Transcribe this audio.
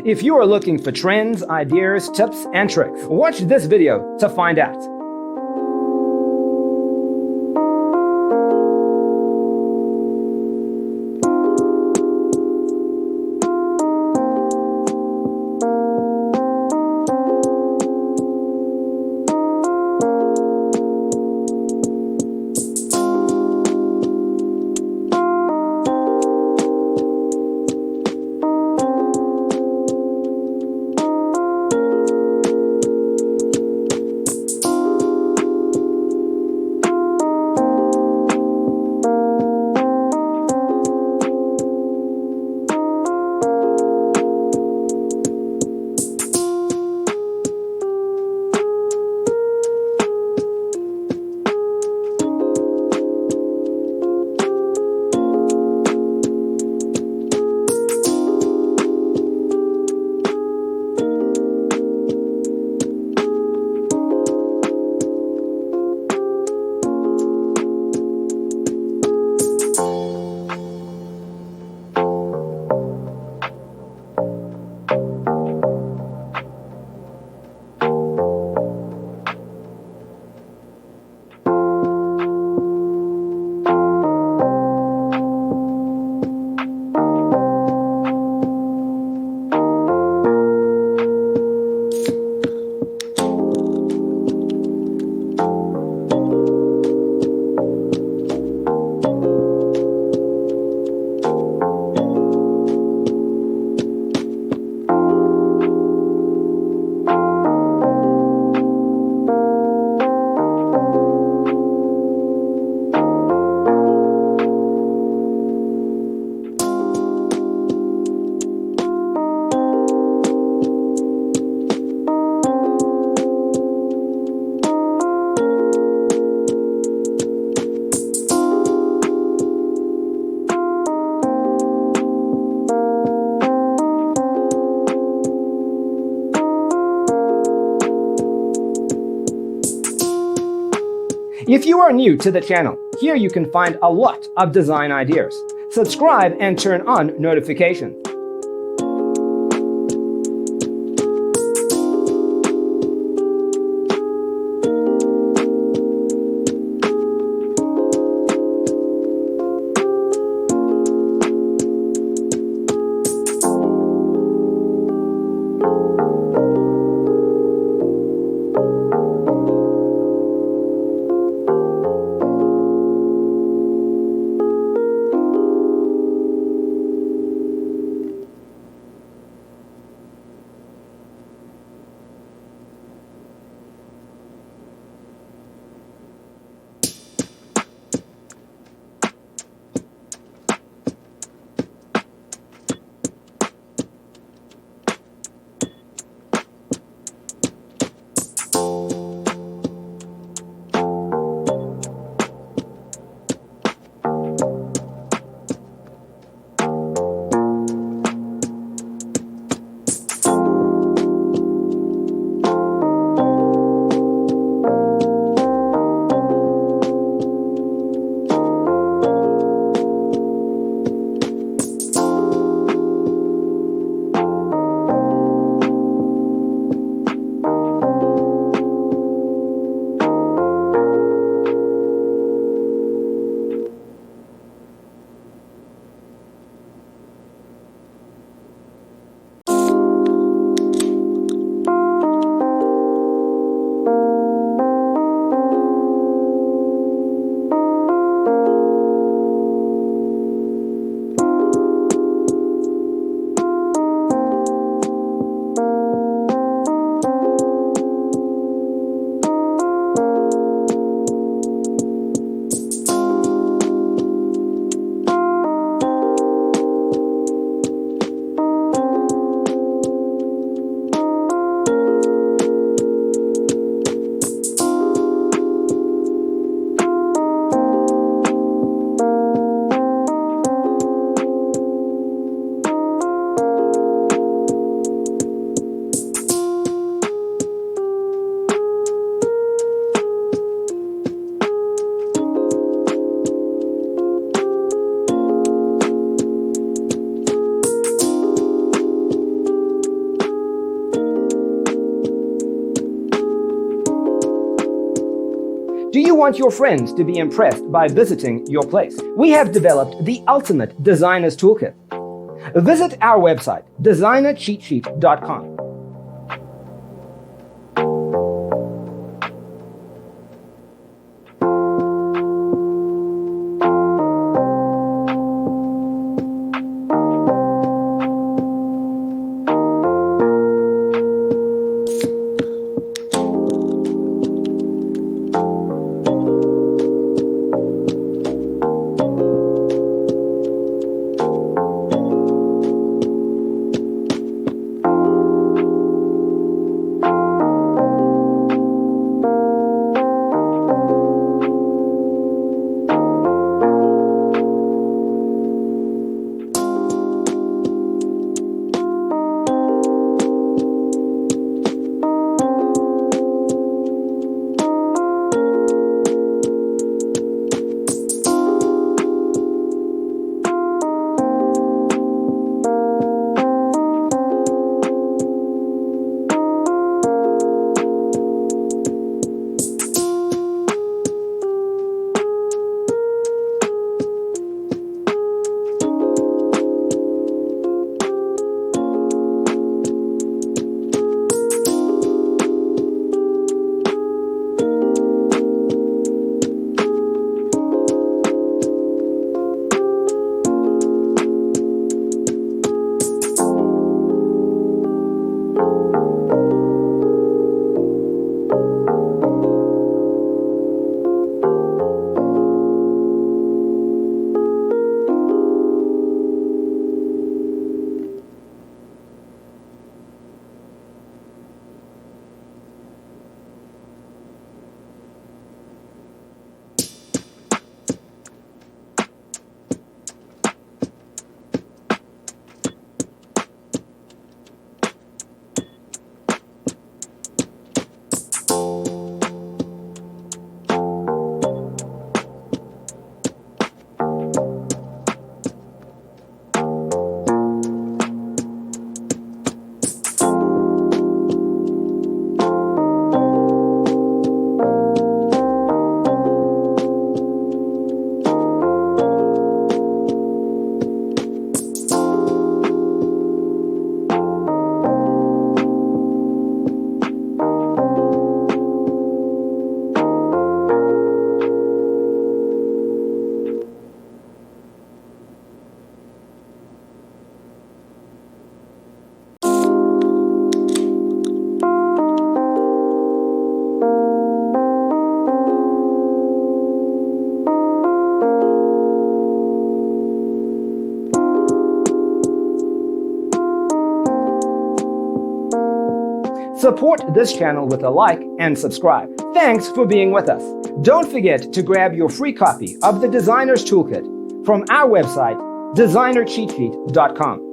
If you are looking for trends, ideas, tips, and tricks, watch this video to find out. If you are new to the channel, here you can find a lot of design ideas. Subscribe and turn on notifications. Do you want your friends to be impressed by visiting your place? We have developed the ultimate designer's toolkit. Visit our website, designercheatsheet.com. Support this channel with a like and subscribe. Thanks for being with us. Don't forget to grab your free copy of the Designer's Toolkit from our website, designercheatsheet.com.